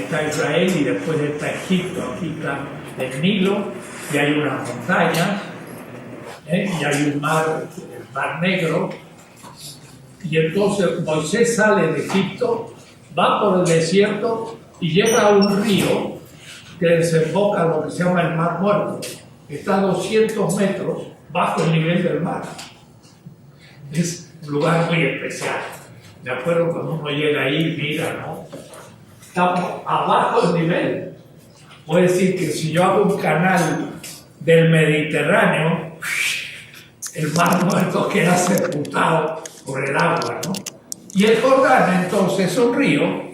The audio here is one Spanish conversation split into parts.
está Israel y después está Egipto, aquí está el Nilo, y hay unas montañas, y hay un mar, el Mar Negro. Y entonces Moisés sale de Egipto, va por el desierto y llega a un río que desemboca en lo que se llama el Mar Muerto. Está a 200 metros bajo el nivel del mar. Es un lugar muy especial. De acuerdo, cuando uno llega ahí, mira, ¿no? Estamos abajo del nivel. Puede decir que si yo hago un canal del Mediterráneo, el Mar Muerto queda sepultado por el agua, ¿no? Y el Jordán, entonces, es un río.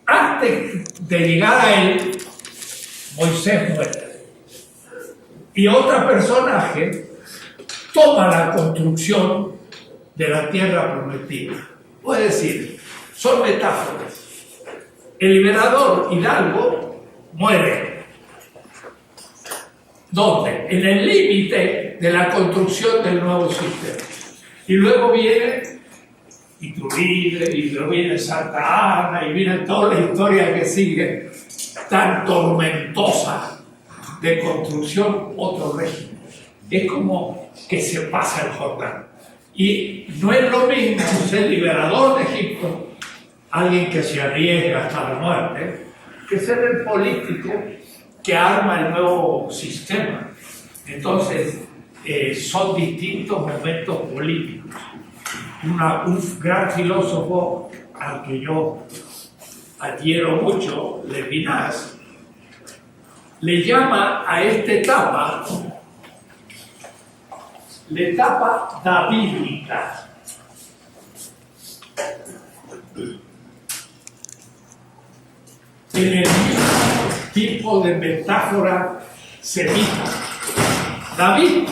Antes de llegar a él, Moisés muere. Y otro personaje toma la construcción de la tierra prometida. Puede decir, son metáforas. El liberador Hidalgo muere. ¿Dónde? En el límite de la construcción del nuevo sistema. Y luego viene Iturbide, y luego viene Santa Ana, y viene toda la historia que sigue, tan tormentosa de construcción, otro régimen. Es como que se pasa el Jordán. Y no es lo mismo ser liberador de Egipto, alguien que se arriesga hasta la muerte, que ser el político que arma el nuevo sistema. Entonces, son distintos momentos políticos. Un gran filósofo al que yo adhiero mucho, Levinas, le llama a esta etapa la etapa davídica. En el mismo tipo de metáfora semita. David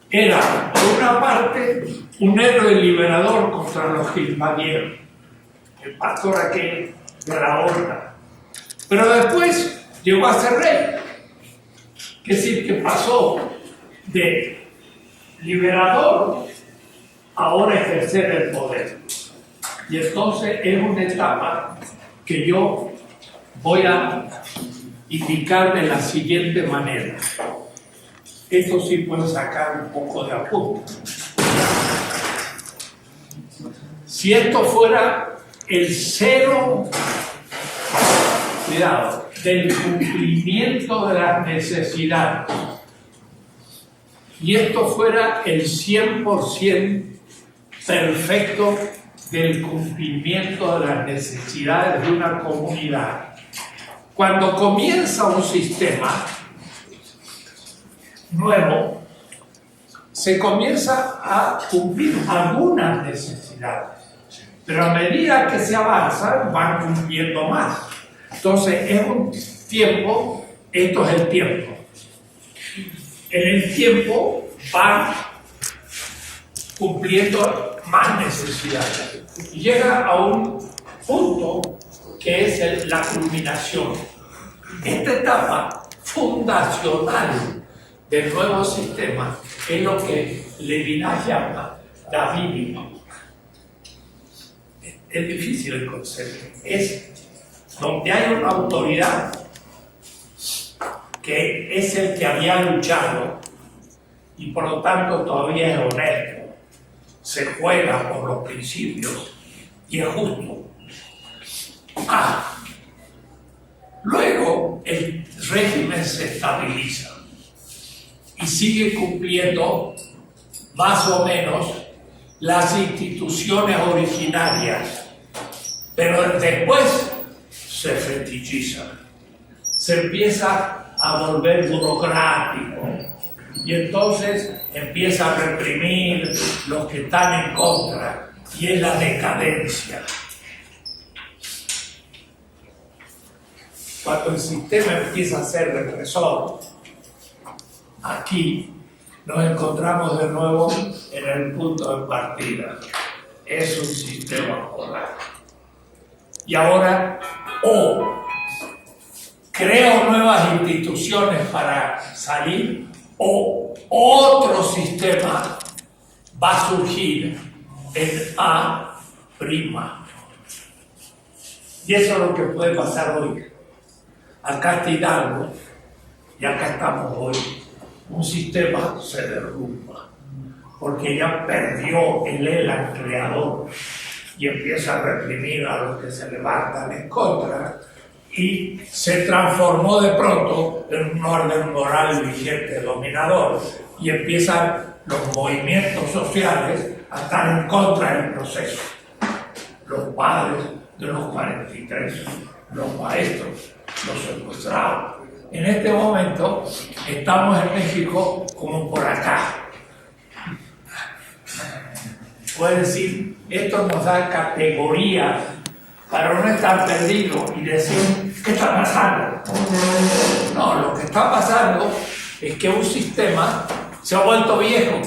era, por una parte, un héroe liberador contra los que invadieron, el pastor aquel de la horda. Pero después llegó a ser rey, es decir, que pasó de liberador a ahora ejercer el poder. Y entonces es una etapa que yo voy a indicar de la siguiente manera. Esto sí puede sacar un poco de apunte. Si esto fuera el cero, cuidado, del cumplimiento de las necesidades, y esto fuera el 100% perfecto del cumplimiento de las necesidades de una comunidad, cuando comienza un sistema nuevo, se comienza a cumplir algunas necesidades, pero a medida que se avanza van cumpliendo más. Entonces es un tiempo, esto es el tiempo. En el tiempo van cumpliendo más necesidades y llega a un punto que es la culminación. Esta etapa fundacional del nuevo sistema es lo que Levinas llama davídico. Es difícil el concepto. Es donde hay una autoridad que es el que había luchado y por lo tanto todavía es honesto, se juega por los principios y es justo. Luego el régimen se estabiliza y sigue cumpliendo más o menos las instituciones originarias, pero después se fetichiza, se empieza a volver burocrático y entonces empieza a reprimir los que están en contra y es la decadencia. Cuando el sistema empieza a ser represor, aquí nos encontramos de nuevo en el punto de partida. Es un sistema polar. Y ahora, creo nuevas instituciones para salir, o otro sistema va a surgir en A'. Y eso es lo que puede pasar hoy. Acá está Hidalgo y acá estamos hoy. Un sistema se derrumba porque ya perdió el ELA creador y empieza a reprimir a los que se levantan en contra y se transformó de pronto en un orden moral vigente dominador y empiezan los movimientos sociales a estar en contra del proceso. Los padres de los 43, los maestros, los secuestrados. En este momento estamos en México como por acá. Puede decir, esto nos da categoría para no estar perdidos y decir, ¿qué está pasando? No, lo que está pasando es que un sistema se ha vuelto viejo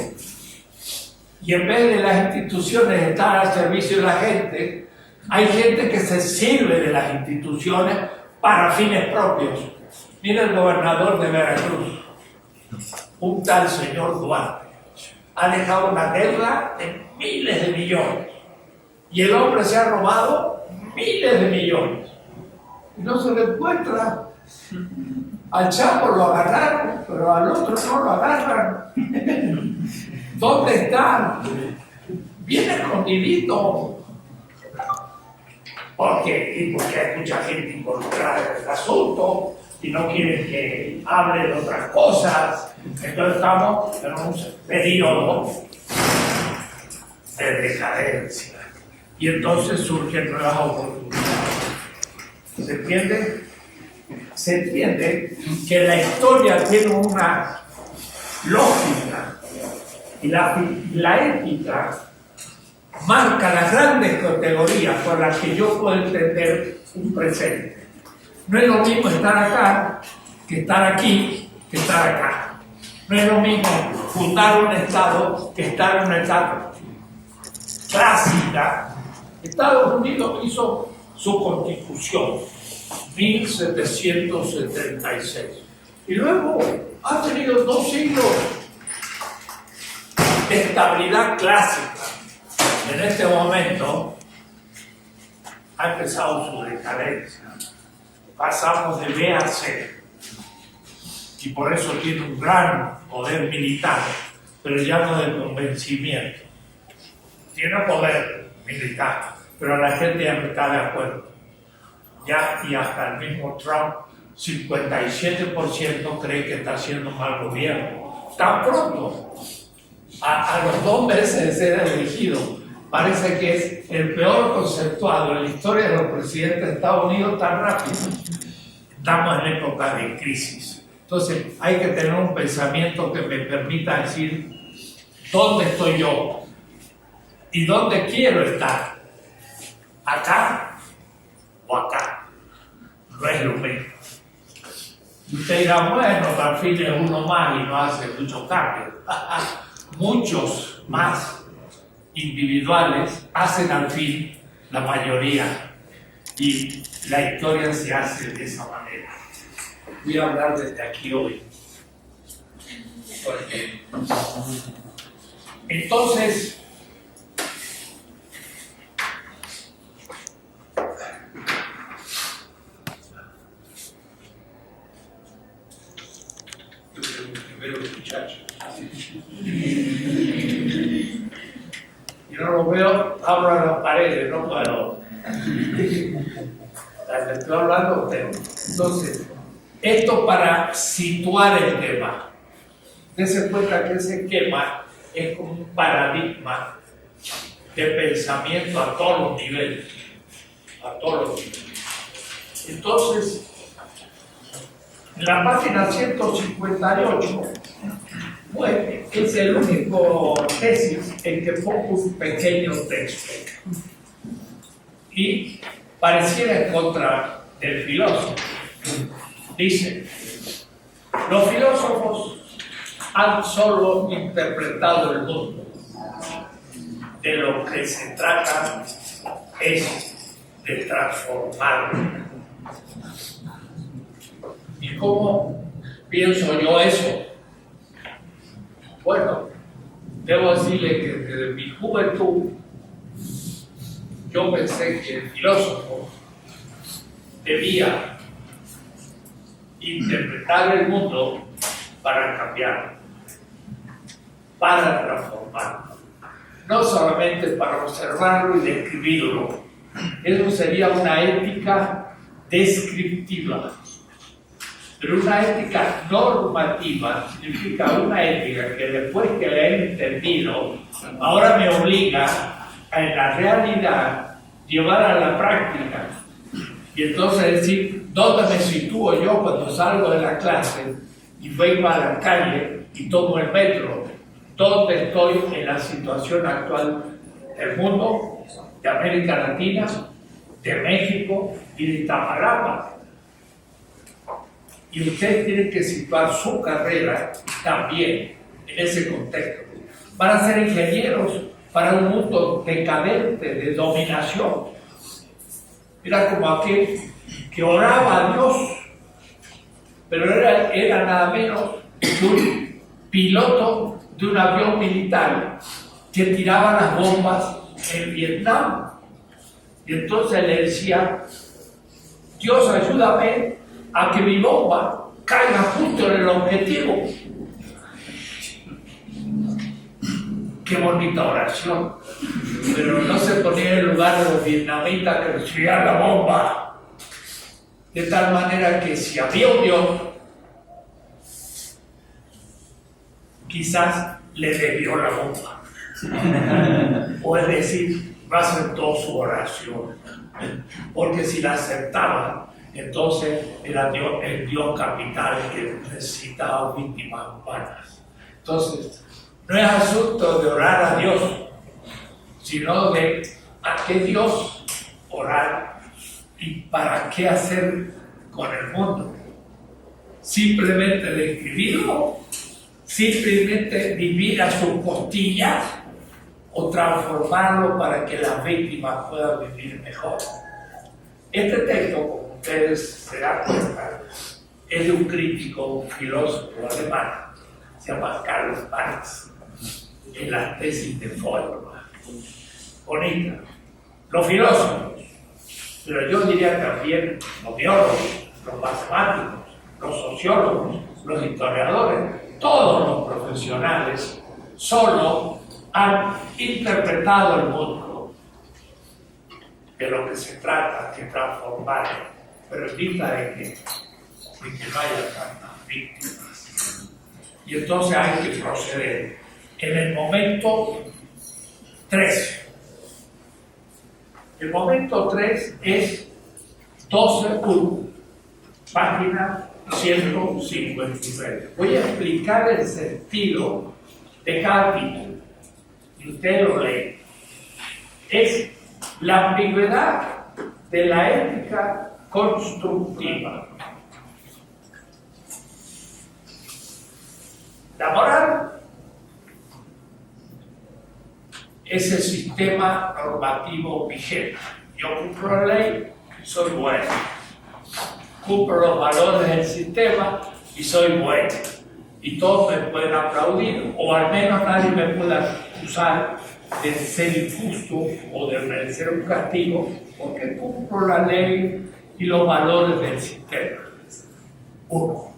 y en vez de las instituciones estar al servicio de la gente, hay gente que se sirve de las instituciones para fines propios. Mira el gobernador de Veracruz, un tal señor Duarte, ha dejado una deuda de miles de millones y el hombre se ha robado miles de millones y no se le encuentra. Al Chapo lo agarraron, pero al otro no lo agarran. ¿Dónde están? Viene escondidito. Porque hay mucha gente involucrada en el asunto y no quieren que hable de otras cosas. Entonces estamos en un periodo de decadencia. Y entonces surgen nuevas oportunidades. ¿Se entiende? Se entiende que la historia tiene una lógica y la ética marca las grandes categorías por las que yo puedo entender un presente. No es lo mismo estar acá que estar aquí que estar acá. No es lo mismo fundar un Estado que estar en una etapa clásica. Estados Unidos hizo su constitución 1776 y luego ha tenido 2 siglos de estabilidad clásica. En este momento ha empezado su decadencia. Pasamos de B a C y por eso tiene un gran poder militar, pero ya no de convencimiento. Tiene poder militar, pero la gente ya no está de acuerdo. Ya, y hasta el mismo Trump, 57% cree que está haciendo un mal gobierno. Tan pronto, a los 2 meses de ser elegido, parece que es el peor conceptuado en la historia de los presidentes de Estados Unidos tan rápido. Estamos en época de crisis. Entonces, hay que tener un pensamiento que me permita decir dónde estoy yo y dónde quiero estar. ¿Acá o acá? No es lo mismo. Y usted dirá, bueno, al fin es uno más y no hace muchos cambios. Muchos más individuales hacen al fin la mayoría y la historia se hace de esa manera. Voy a hablar desde aquí hoy. Porque entonces yo no lo veo, abro a las paredes, no puedo. Estoy hablando, pero entonces, esto para situar el tema. Dense cuenta que ese esquema es como un paradigma de pensamiento a todos los niveles. A todos los niveles. Entonces, en la página 158, pues, es el único tesis en que pongo un pequeño texto. Y pareciera en contra del filósofo. Dice, los filósofos han solo interpretado el mundo. De lo que se trata es de transformarlo. ¿Y cómo pienso yo eso? Bueno, debo decirle que desde mi juventud yo pensé que el filósofo debía interpretar el mundo para cambiarlo, para transformarlo, no solamente para observarlo y describirlo. Eso sería una ética descriptiva. Pero una ética normativa significa una ética que después que la he entendido, ahora me obliga a en la realidad llevar a la práctica. Y entonces decir, ¿dónde me sitúo yo cuando salgo de la clase y vengo a la calle y tomo el metro? ¿Dónde estoy en la situación actual del mundo, de América Latina, de México y de Iztapalapa? Y usted tiene que situar su carrera también en ese contexto. Van a ser ingenieros para un mundo decadente, de dominación. Era como aquel que oraba a Dios, pero era nada menos que un piloto de un avión militar que tiraba las bombas en Vietnam. Y entonces le decía, Dios, ayúdame a que mi bomba caiga justo en el objetivo. Qué bonita oración. Pero no se ponía en el lugar de los vietnamitas que recibían la bomba. De tal manera que si había un Dios, quizás le debió la bomba. O es decir, no aceptó su oración. Porque si la aceptaba, entonces era el Dios capital que necesitaba víctimas humanas. Entonces, no es asunto de orar a Dios, sino de a qué Dios orar y para qué hacer con el mundo. Simplemente describirlo, simplemente vivir a sus costillas o transformarlo para que las víctimas puedan vivir mejor. Este texto, como ustedes se dan cuenta, es de un crítico, un filósofo alemán, se llama Karl Marx, en las tesis de forma bonita. Los filósofos, pero yo diría también los biólogos, los matemáticos, los sociólogos, los historiadores, todos los profesionales solo han interpretado el mundo. De lo que se trata de transformar, pero en vista de que no haya tantas víctimas. Y entonces hay que proceder. En el momento 3. El momento 3 es 12.1, página 159. Voy a explicar el sentido de cada título. Y usted lo lee. Es la ambigüedad de la ética constructiva. La moral es el sistema normativo vigente. Yo cumplo la ley y soy bueno. Cumplo los valores del sistema y soy bueno. Y todos me pueden aplaudir, o al menos nadie me puede acusar de ser injusto o de merecer un castigo, porque cumplo la ley y los valores del sistema. 1.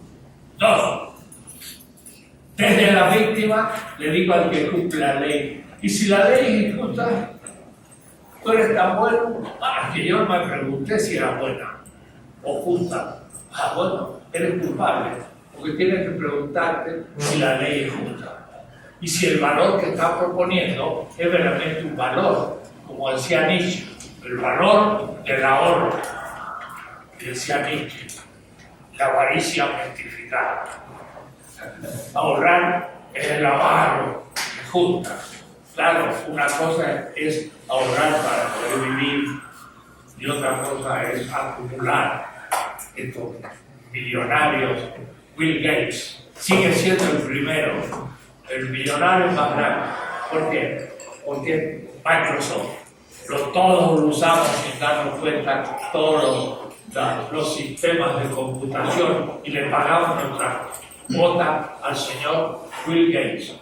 2. Desde la víctima le digo al que cumple la ley, y si la ley es injusta, tú eres tan bueno, que yo me pregunté si era buena o justa. Bueno, eres culpable, porque tienes que preguntarte si la ley es justa. Y si el valor que está proponiendo es verdaderamente un valor, como decía Nietzsche, el valor del ahorro, que decía Nietzsche, la avaricia mortificada. Ahorrar es el avaro, es justa. Claro, una cosa es ahorrar para poder vivir y otra cosa es acumular. Estos millonarios, Bill Gates, sigue siendo el primero, el millonario más grande. ¿Por qué? Porque Microsoft, todos lo usamos sin darnos cuenta, todos los sistemas de computación, y le pagamos nuestra cuota al señor Bill Gates.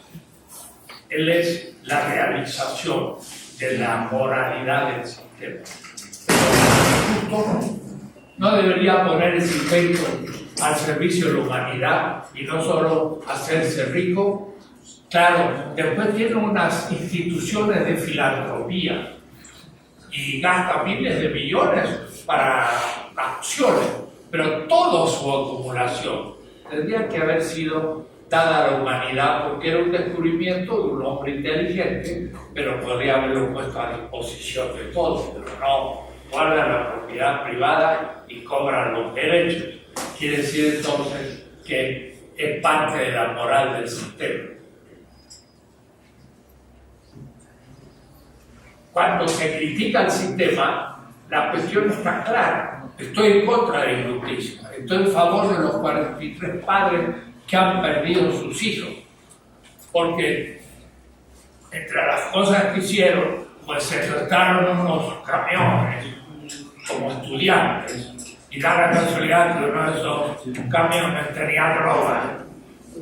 Él es la realización de la moralidad del sistema. Justo no debería poner ese invento al servicio de la humanidad y no solo hacerse rico. Claro, después tiene unas instituciones de filantropía y gasta miles de millones para acciones, pero toda su acumulación tendría que haber sido dada a la humanidad porque era un descubrimiento de un hombre inteligente, pero podría haberlo puesto a disposición de todos, pero no, guarda la propiedad privada y cobra los derechos. Quiere decir entonces que es parte de la moral del sistema. Cuando se critica el sistema, la cuestión está clara. Estoy en contra de la injusticia, estoy en favor de los 43 padres que han perdido sus hijos, porque entre las cosas que hicieron, pues secuestraron unos camiones como estudiantes, y da la casualidad que uno de esos camiones tenía droga,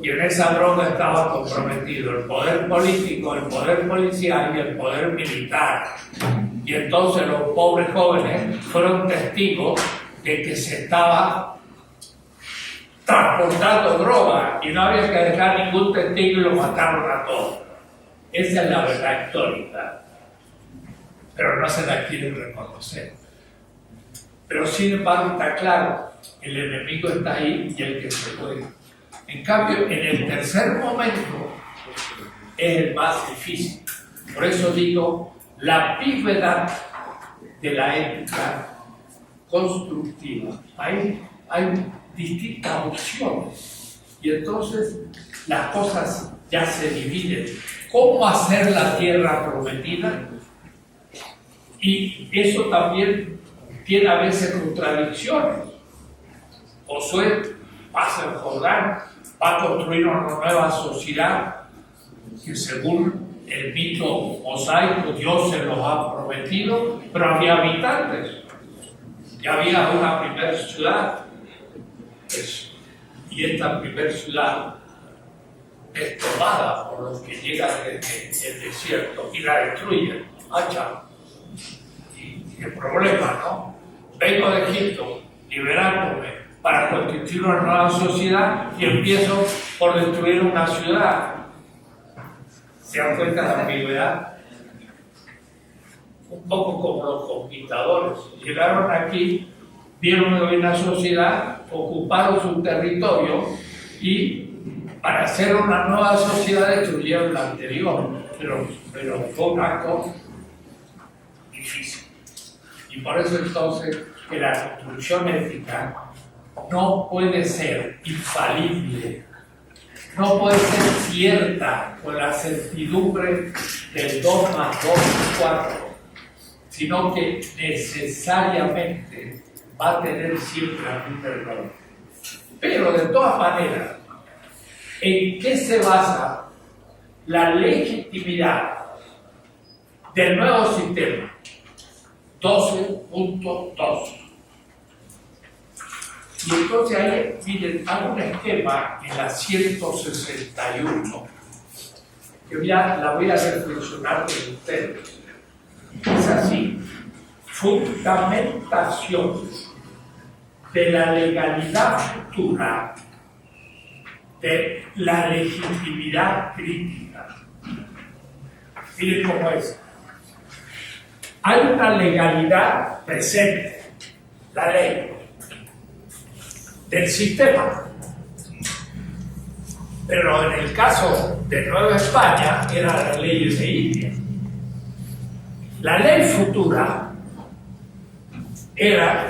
y en esa droga estaba comprometido el poder político, el poder policial y el poder militar. Y entonces los pobres jóvenes fueron testigos de que se estaba transportando droga y no había que dejar ningún testigo y lo mataron a todos. Esa es la verdad histórica, pero no se la quieren reconocer. Pero sin embargo está claro, el enemigo está ahí y el que se puede. En cambio, en el tercer momento es el más difícil. Por eso digo, la ambigüedad de la ética constructiva. Hay distintas opciones y entonces las cosas ya se dividen. ¿Cómo hacer la tierra prometida? Y eso también tiene a veces contradicciones. Josué pasa el Jordán, va a construir una nueva sociedad que según el mito mosaico Dios se los ha prometido, pero había habitantes. Ya había una primera ciudad, y esta primera ciudad es tomada por los que llegan desde el desierto y la destruyen. Y el problema, ¿no? Vengo de Egipto liberándome para constituir una nueva sociedad y empiezo por destruir una ciudad. ¿Se dan cuenta de la ambigüedad? Un poco como los conquistadores. Llegaron aquí, vieron que había una sociedad, ocuparon su territorio y para hacer una nueva sociedad destruyeron la anterior. Pero fue un acto difícil. Y por eso entonces que la construcción ética no puede ser infalible, no puede ser cierta con la certidumbre del 2 más 2 es 4, sino que necesariamente va a tener siempre algún error. Pero de todas maneras, ¿en qué se basa la legitimidad del nuevo sistema? 12.2. Y entonces ahí, miren, hago un esquema en la 161, que la voy a reflexionar con ustedes. Es así: fundamentación de la legalidad futura de la legitimidad crítica. Miren cómo es. Hay una legalidad presente, la ley, del sistema. Pero en el caso de Nueva España era la ley de India. La ley futura era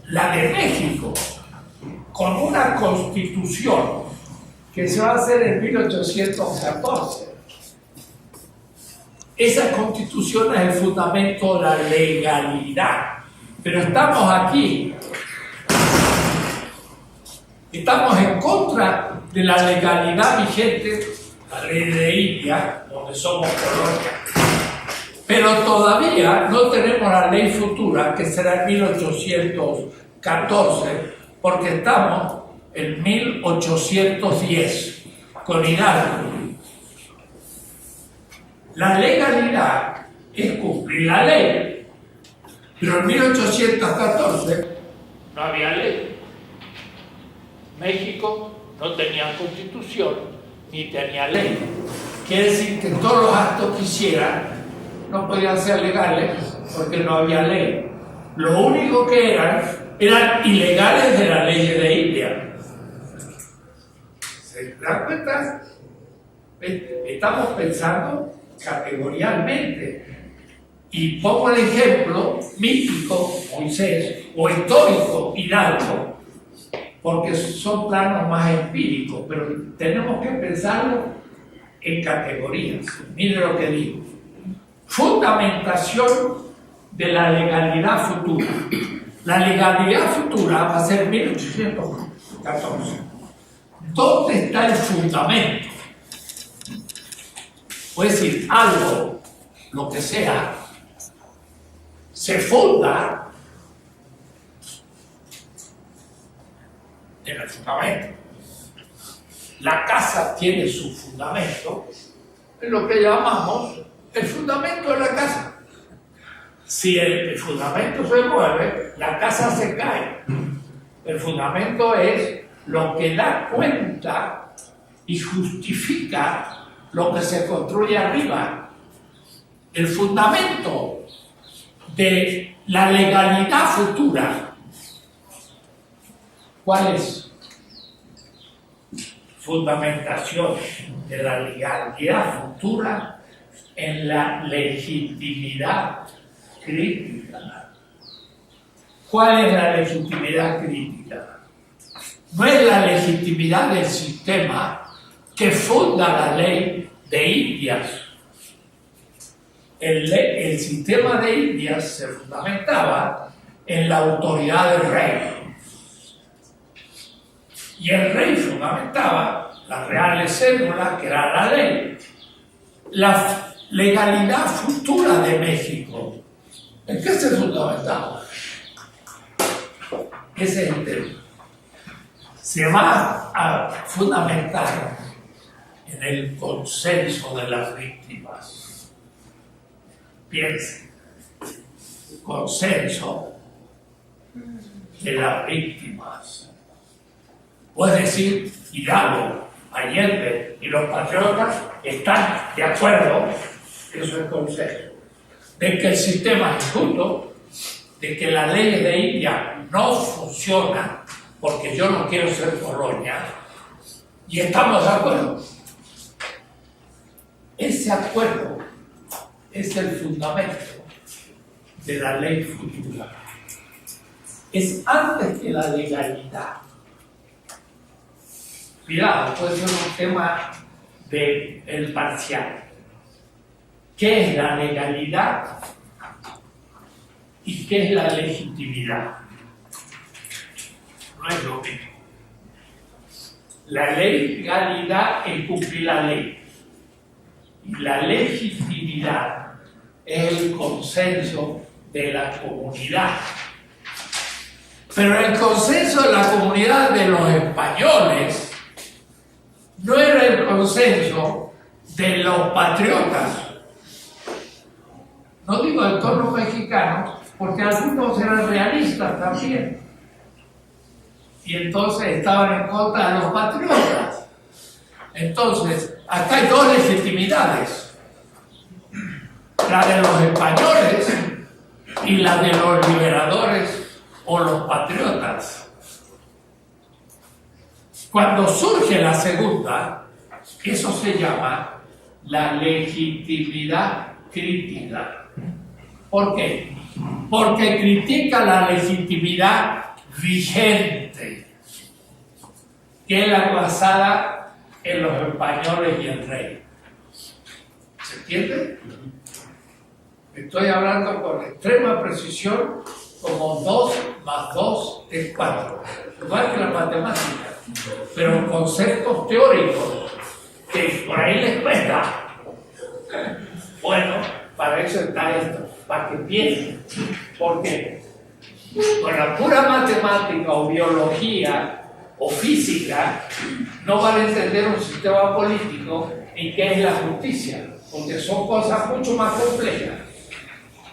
la de México, con una constitución que se va a hacer en 1814. Esa constitución es el fundamento de la legalidad. Pero estamos aquí. Estamos en contra de la legalidad vigente, la ley de India, donde somos colonia. Pero todavía no tenemos la ley futura, que será en 1814, porque estamos en 1810, con Hidalgo. La legalidad es cumplir la ley, pero en 1814 no había ley. México no tenía constitución ni tenía ley. Quiere decir que todos los actos que hicieran no podían ser legales porque no había ley. Lo único que eran ilegales de la ley de India. ¿Se dan cuenta? Estamos pensando categorialmente. Y pongo el ejemplo mítico, Moisés, o histórico, Hidalgo, porque son planos más empíricos, pero tenemos que pensarlo en categorías. Mire lo que digo. Fundamentación de la legalidad futura. La legalidad futura va a ser 1814. ¿Dónde está el fundamento? Puede decir, algo, lo que sea, se funda en el fundamento. La casa tiene su fundamento, en lo que llamamos el fundamento de la casa. Si el fundamento se mueve, la casa se cae. El fundamento es lo que da cuenta y justifica lo que se construye arriba. El fundamento de la legalidad futura. ¿Cuál es? Fundamentación de la legalidad futura en la legitimidad crítica. ¿Cuál es la legitimidad crítica? No es la legitimidad del sistema que funda la ley de Indias. El sistema de Indias se fundamentaba en la autoridad del rey. Y el rey fundamentaba las reales cédulas, que era la ley. La legalidad futura de México, ¿en qué se fundamentaba? Ese es el tema. Se va a fundamentar en el consenso de las víctimas. Piensen, consenso de las víctimas. Puede decir, Hidalgo, Allende y los patriotas están de acuerdo, eso es consenso, de que el sistema es justo, de que las leyes de India no funcionan porque yo no quiero ser colonia, y estamos de acuerdo. Ese acuerdo es el fundamento de la ley futura. Es antes que la legalidad. Cuidado, puede ser un tema del parcial. ¿Qué es la legalidad y qué es la legitimidad? No es lo mismo. La legalidad es cumplir la ley. Y la legitimidad es el consenso de la comunidad. Pero el consenso de la comunidad de los españoles no era el consenso de los patriotas. No digo del tono mexicano, porque algunos eran realistas también. Y entonces estaban en contra de los patriotas. Entonces, acá hay dos legitimidades. La de los españoles y la de los liberadores o los patriotas. Cuando surge la segunda, eso se llama la legitimidad crítica. ¿Por qué? Porque critica la legitimidad vigente, que es la basada en los españoles y el rey. ¿Se entiende? Estoy hablando con extrema precisión, como 2 más 2 es 4, igual que la matemática, pero conceptos teóricos que por ahí les cuesta. Bueno, para eso está esto, para que piensen, porque con la pura matemática o biología o física no van a entender un sistema político ni qué es la justicia, porque son cosas mucho más complejas.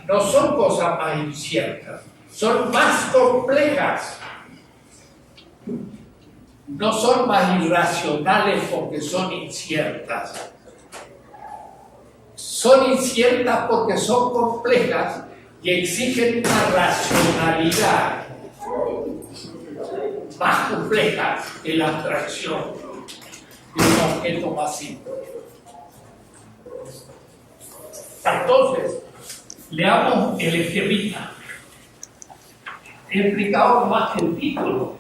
No son cosas más inciertas, son más complejas. no son más irracionales porque son inciertas. Son inciertas porque son complejas y exigen una racionalidad más compleja que la abstracción de un objeto más simple. Entonces, leamos el esquemita. He explicado más que el título.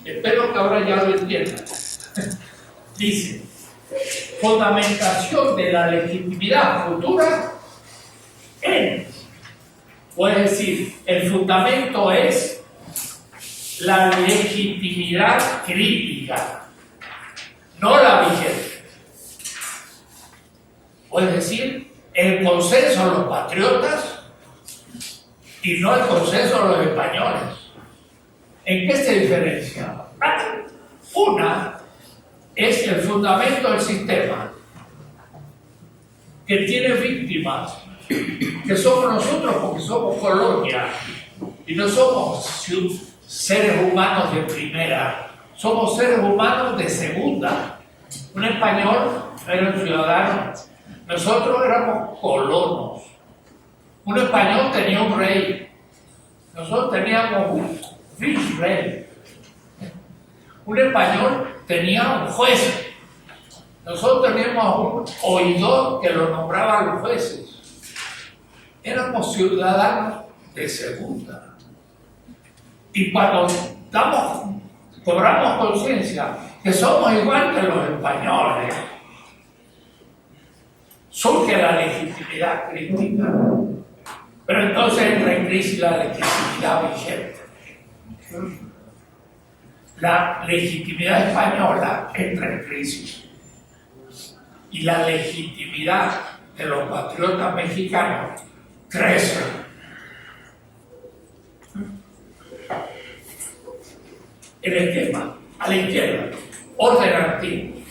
Espero que ahora ya lo entiendan. Dice, fundamentación de la legitimidad futura en, puede decir, el fundamento es la legitimidad crítica, no la vigente. Puede decir, el consenso de los patriotas y no el consenso de los españoles. ¿En qué se diferencia? Una es el fundamento del sistema, que tiene víctimas, que somos nosotros porque somos colonia, y no somos seres humanos de primera, somos seres humanos de segunda. Un español era un ciudadano, nosotros éramos colonos. Un español tenía un rey, nosotros teníamos un virrey. Un español tenía un juez, nosotros teníamos un oidor que lo nombraban los jueces. Éramos ciudadanos de segunda. Y cuando cobramos conciencia que somos igual que los españoles, surge la legitimidad crítica. Pero entonces entra en crisis la legitimidad vigente. La legitimidad española entra en crisis. Y la legitimidad de los patriotas mexicanos crece. El esquema, a la izquierda, orden antiguo,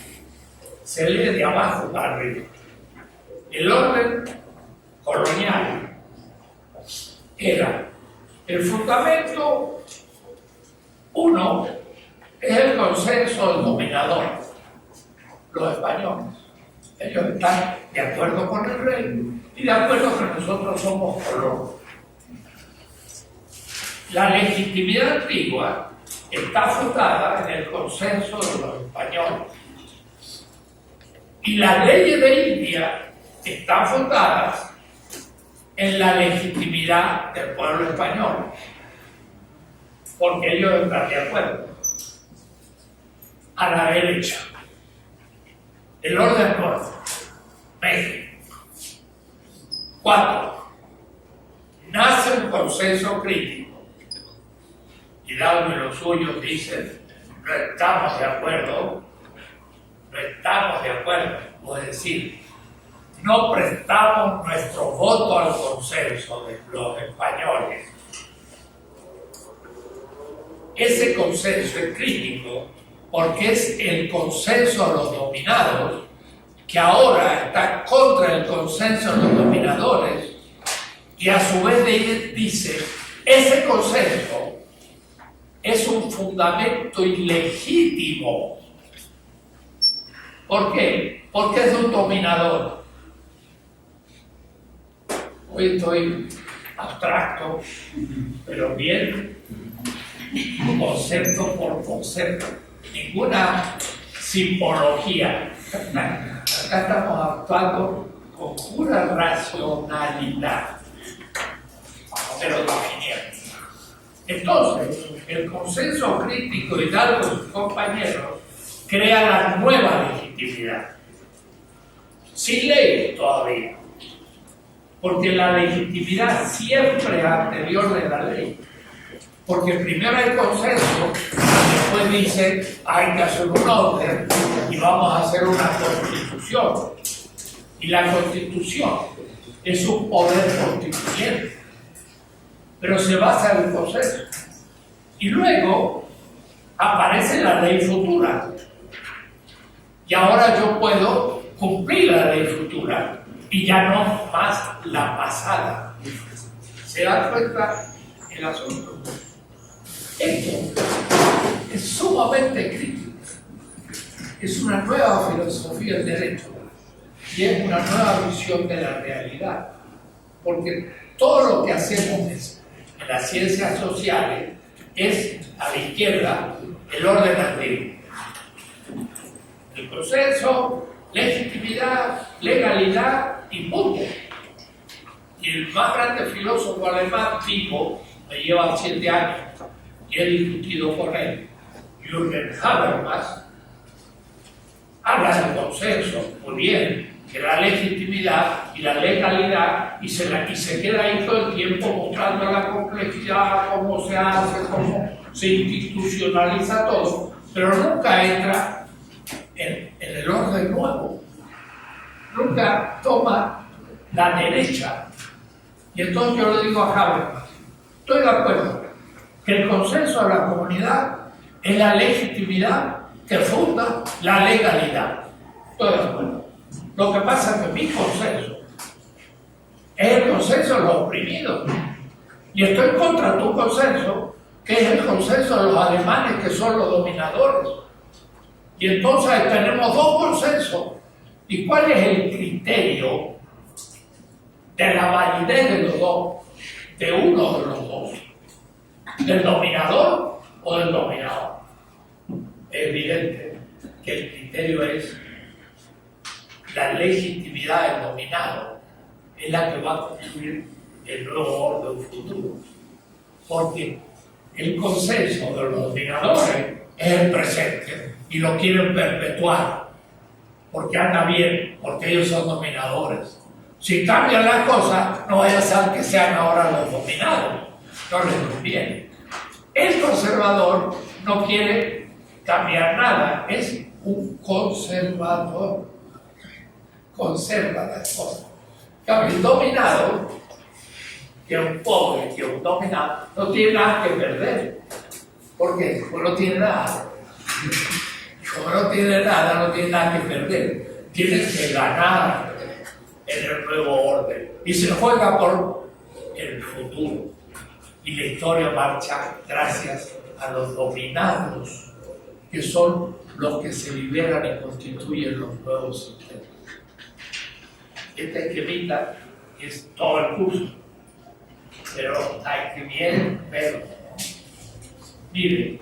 se lee de abajo para arriba. El orden colonial era el fundamento, uno, es el consenso del dominador, los españoles. Ellos están de acuerdo con el rey y de acuerdo que nosotros somos colonos. La legitimidad antigua está fundada en el consenso de los españoles. Y las leyes de India están fundadas en la legitimidad del pueblo español, porque ellos están de acuerdo. A la derecha, el orden norte, México. 4. Nace un consenso crítico. Hidalgo y los suyos dicen, no estamos de acuerdo, es decir, no prestamos nuestro voto al consenso de los españoles. Ese consenso es crítico porque es el consenso de los dominados que ahora está contra el consenso de los dominadores y a su vez dice, ese consenso es un fundamento ilegítimo. ¿Por qué? Porque es de un dominador. Hoy estoy abstracto, pero bien, concepto por concepto. Ninguna simbología. Acá estamos actuando con pura racionalidad, pero definiendo. Entonces, el consenso crítico de Hidalgo y sus compañeros crea la nueva legitimidad. Sin ley todavía, porque la legitimidad siempre es anterior de la ley. Porque primero hay consenso, después dice hay que hacer un orden y vamos a hacer una constitución. Y la constitución es un poder constituyente, pero se basa en el consenso. Y luego aparece la ley futura. Y ahora yo puedo cumplir la ley futura y ya no más la pasada. ¿Se da cuenta el asunto? Esto es sumamente crítico. Es una nueva filosofía del derecho y es una nueva visión de la realidad. Porque todo lo que hacemos en las ciencias sociales es a la izquierda el orden antiguo. El proceso, legitimidad, legalidad y punto. Y el más grande filósofo alemán, Pico, me lleva 7 años y he discutido con él, Jürgen Habermas, habla del consenso, muy bien, que la legitimidad y la legalidad y se queda ahí todo el tiempo mostrando la complejidad, cómo se hace, cómo se institucionaliza todo, pero nunca entra en el orden nuevo, nunca toma la derecha. Y entonces yo le digo a Habermas, estoy de acuerdo que el consenso de la comunidad es la legitimidad que funda la legalidad. Estoy de acuerdo. Lo que pasa es que mi consenso es el consenso de los oprimidos. Y estoy contra tu consenso, que es el consenso de los alemanes, que son los dominadores. Y entonces tenemos 2 consensos. ¿Y cuál es el criterio de la validez de los dos? De uno de los dos. ¿Del dominador o del dominador? Es evidente que el criterio es la legitimidad del dominado, es la que va a construir el nuevo orden futuro. Porque el consenso de los dominadores es el presente y lo quieren perpetuar porque anda bien, porque ellos son dominadores. Si cambian las cosas, no vaya a ser que sean ahora los dominados, no les conviene. El conservador no quiere cambiar nada, es un conservador, conserva las cosas. El dominado, que es un pobre, que es un dominado, no tiene nada que perder. ¿Por qué? Porque no tiene nada. Como no tiene nada, no tiene nada que perder. Tiene que ganar en el nuevo orden. Y se juega por el futuro. Y la historia marcha gracias a los dominados, que son los que se liberan y constituyen los nuevos sistemas. Esta esquemita es todo el curso, pero hay que bien verlo. Miren,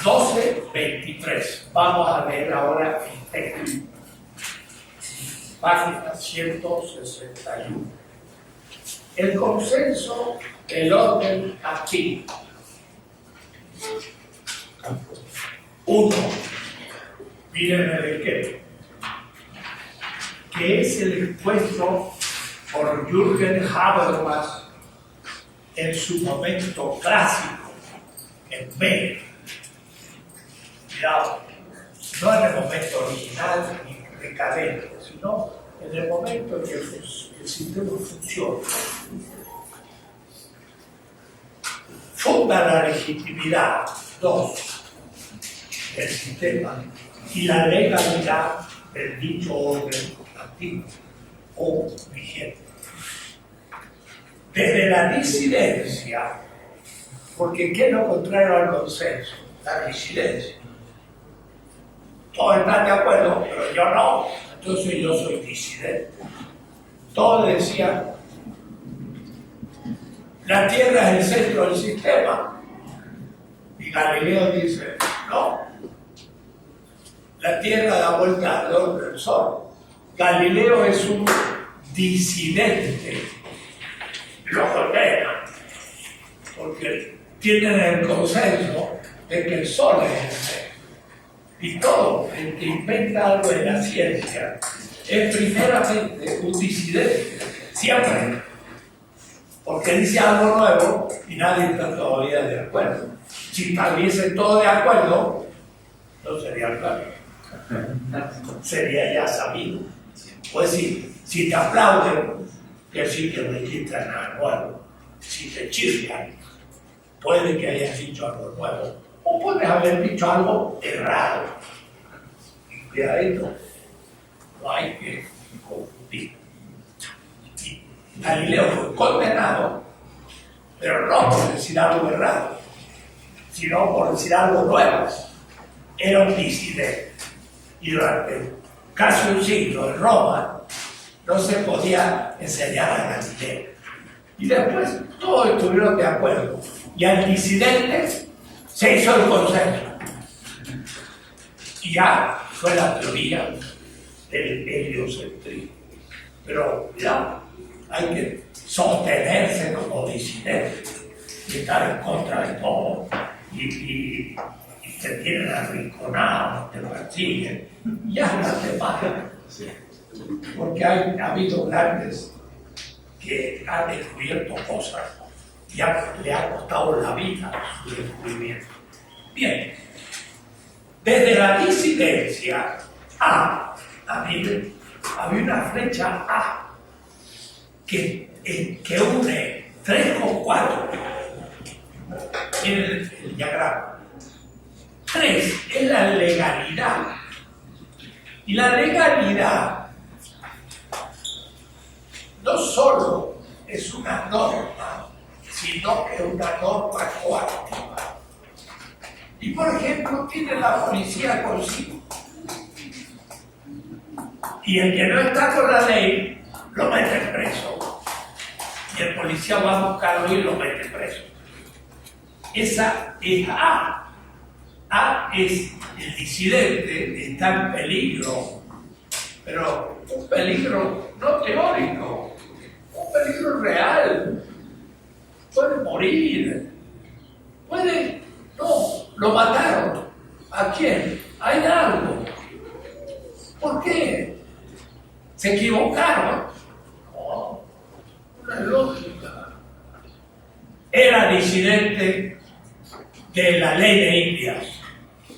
12:23. Vamos a leer ahora el texto. Página 161. El consenso del orden aquí. 1. Miren el esquema, que es el expuesto por Jürgen Habermas en su momento clásico, en B. Cuidado, no en el momento original ni decadente, sino en el momento en que el sistema funciona. Funda la legitimidad, 2, del sistema y la legalidad del dicho orden antiguo o vigente. Desde la disidencia, porque ¿qué es lo contrario al consenso? La disidencia. Todos están de acuerdo, pero yo no, entonces yo soy disidente. Todos decían, la Tierra es el centro del sistema. Y Galileo dice, no, la Tierra da vuelta alrededor del Sol. Galileo es un disidente, lo condena, porque tienen el consenso de que el Sol es el centro. Y todo el que inventa algo en la ciencia es primeramente un disidente, siempre, porque dice algo nuevo y nadie está todavía de acuerdo. Si estuviesen todos de acuerdo, no sería claro, sería ya sabido. Pues si te aplauden, que sí que registran algo nuevo. Si te chispan, puede que hayas dicho algo nuevo, o puedes haber dicho algo errado. Y cuidadito, no hay que confundir. Y Galileo fue condenado, pero no por decir algo errado, sino por decir algo nuevo, era un disidente. Y durante casi un siglo en Roma no se podía enseñar a Galileo. Y después todos estuvieron de acuerdo. Y al disidente se hizo el consenso. Y ya fue la teoría del heliocentrismo. Pero ya hay que sostenerse como disidente y estar en contra de todo. Y te tienen arrinconados, te persiguen. Ya no te pagan. Porque ha habido grandes que han descubierto cosas y le ha costado la vida su descubrimiento. Bien, desde la disidencia había una flecha A que une 3 con 4 en el diagrama. 3 es la legalidad. Y la legalidad no solo es una norma, sino que es una norma coactiva. Y por ejemplo, tiene la policía consigo. Y el que no está con la ley, lo mete preso. Y el policía va a buscarlo y lo mete preso. Esa es A. A es el disidente, está en peligro, pero un peligro no teórico, un peligro real. Puede morir, lo mataron. ¿A quién? A Hidalgo. ¿Por qué? ¿Se equivocaron? No, una lógica. Era disidente de la ley de Indias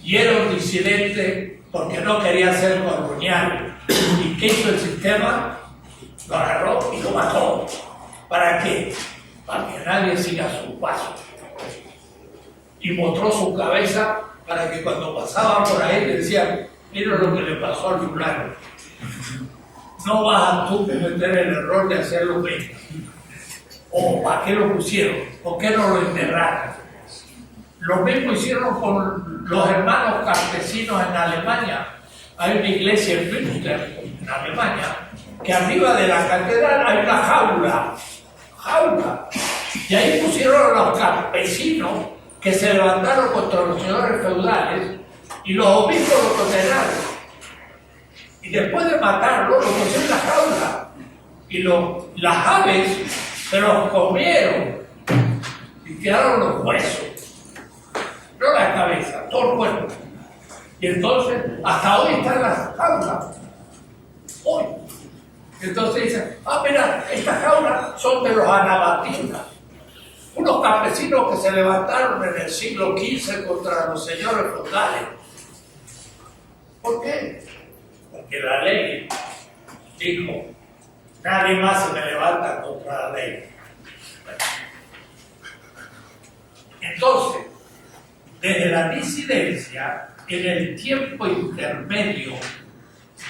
y era un disidente porque no quería ser colonial. ¿Y qué hizo el sistema? Lo agarró y lo mató. ¿Para qué? Para que nadie siga su paso. Y mostró su cabeza para que cuando pasaban por ahí le decían: mira lo que le pasó al fulano. No vas a tú cometer el error de hacer lo mismo. ¿O para qué lo pusieron? ¿Por qué no lo enterraron? Lo mismo hicieron con los hermanos campesinos en Alemania. Hay una iglesia en Münster, en Alemania, que arriba de la catedral hay una jaula. Y ahí pusieron a los campesinos que se levantaron contra los señores feudales y los obispos los condenaron. Y después de matarlos, los pusieron en la jaula. Y las aves se los comieron y quedaron los huesos. No la cabeza, todo el cuerpo. Y entonces, hasta hoy están las jaulas. Hoy. Entonces dicen: mira, estas jaulas son de los anabatistas. Unos campesinos que se levantaron en el siglo XV contra los señores feudales. ¿Por qué? Porque la ley dijo: nadie más se me levanta contra la ley. Entonces, desde la disidencia, en el tiempo intermedio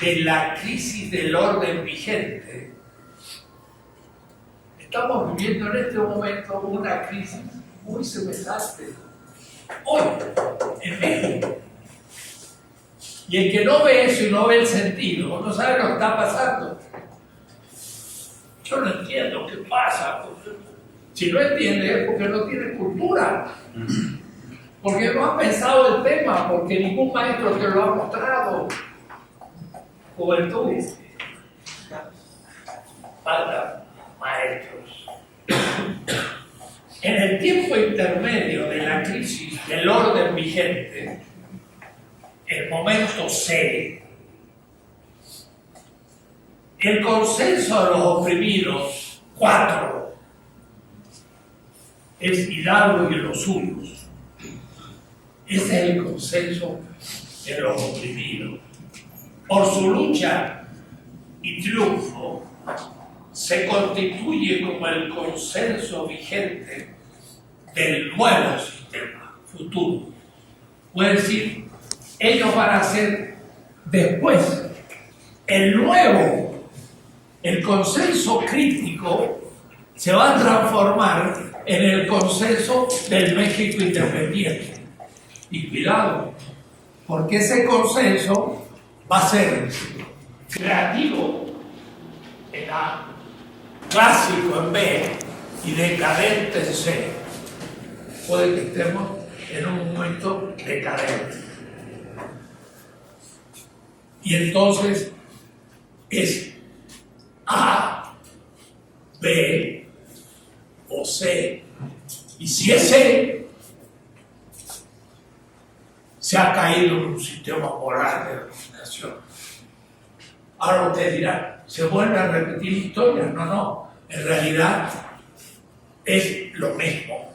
de la crisis del orden vigente, estamos viviendo en este momento una crisis muy semejante hoy en México. Y el que no ve eso y no ve el sentido, no sabe lo que está pasando. Yo no entiendo qué pasa. Si no entiende es porque no tiene cultura. Porque no ha pensado el tema, porque ningún maestro te lo ha mostrado. Juventud. Faltan maestros. En el tiempo intermedio de la crisis del orden vigente, el momento C, el consenso de los oprimidos, 4, es Hidalgo y los suyos. Ese es el consenso de los oprimidos. Por su lucha y triunfo, se constituye como el consenso vigente del nuevo sistema futuro. Puede decir, ellos van a ser después el nuevo, el consenso crítico se va a transformar en el consenso del México independiente. Y cuidado, porque ese consenso va a ser creativo en A, clásico en B y decadente en C. Puede que estemos en un momento decadente. Y entonces es A, B o C. Y si es C, se ha caído en un sistema moral de dominación. Ahora usted dirá, ¿se vuelve a repetir historias? No, no. En realidad es lo mismo.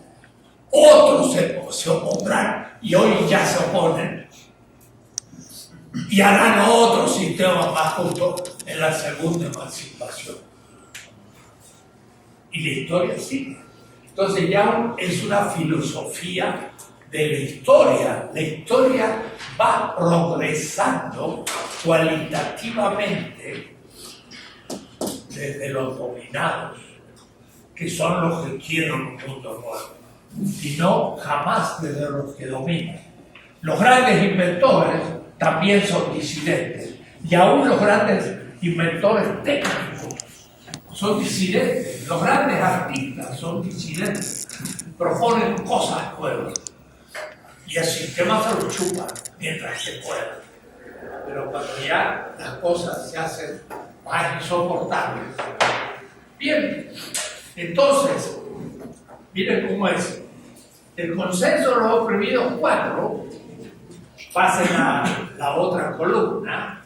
Otros se opondrán y hoy ya se oponen y harán otro sistema más justo en la segunda emancipación. Y la historia sigue. Entonces ya es una filosofía de la historia. La historia va progresando cualitativamente desde los dominados, que son los que quieren un mundo nuevo, y no jamás desde los que dominan. Los grandes inventores también son disidentes, y aún los grandes inventores técnicos son disidentes, los grandes artistas son disidentes, proponen cosas nuevas, y el sistema se lo chupa mientras se pueda. Pero cuando ya las cosas se hacen más insoportables. Bien, entonces, miren cómo es. El consenso de los oprimidos 4, pasen a la otra columna,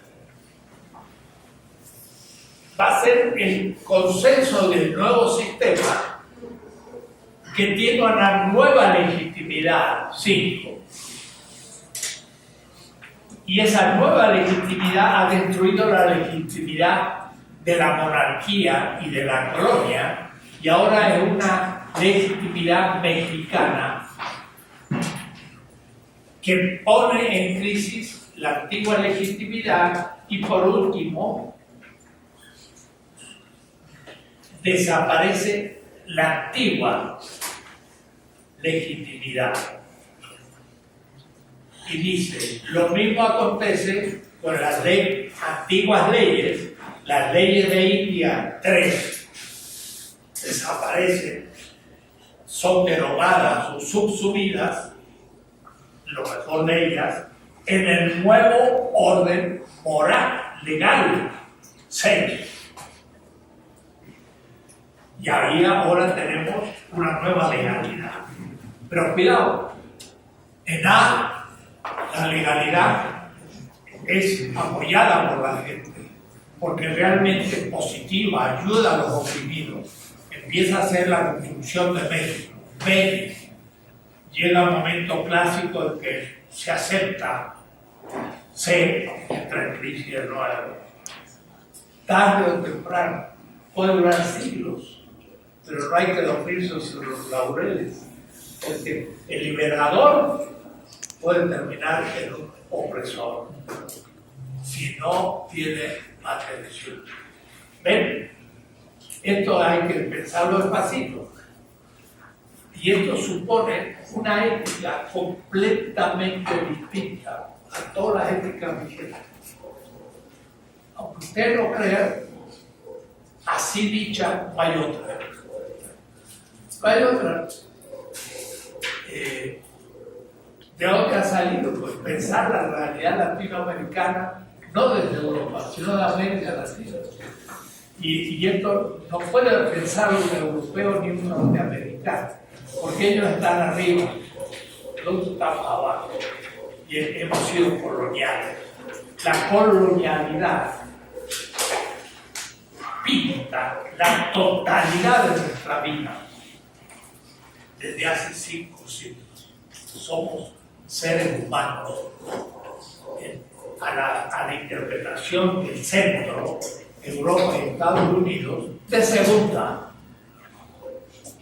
va a ser el consenso del nuevo sistema que tiene una nueva legitimidad, 5. Y esa nueva legitimidad ha destruido la legitimidad de la monarquía y de la colonia, y ahora es una legitimidad mexicana que pone en crisis la antigua legitimidad y, por último, desaparece la antigua legitimidad. Y dice, lo mismo acontece con las antiguas leyes, las leyes de India 3 desaparecen, son derogadas o subsumidas, lo mejor de ellas, en el nuevo orden moral, legal, 6. Y ahí ahora tenemos una nueva legalidad. Pero cuidado, en A la legalidad es apoyada por la gente, porque realmente es positiva, ayuda a los oprimidos, empieza a ser la construcción de México. B, llega un momento clásico en que se acepta, C, entra en crisis de nuevo. Tarde o temprano, puede durar siglos, pero no hay que dormirse sobre los laureles, porque el liberador puede terminar en un opresor si no tiene atención. ¿Ven? Esto hay que pensarlo despacito. Y esto supone una ética completamente distinta a todas las éticas vigentes. Aunque usted no crea, así dicha no hay otra. No hay otra. ¿De dónde ha salido? Pues pensar la realidad latinoamericana, no desde Europa, sino de América Latina. Y esto no puede pensarlo un europeo ni un norteamericano, porque ellos están arriba, nosotros estamos abajo, y hemos sido coloniales. La colonialidad pinta la totalidad de nuestra vida desde hace 5 siglos. Somos seres humanos a la interpretación del centro, Europa y Estados Unidos, de segunda.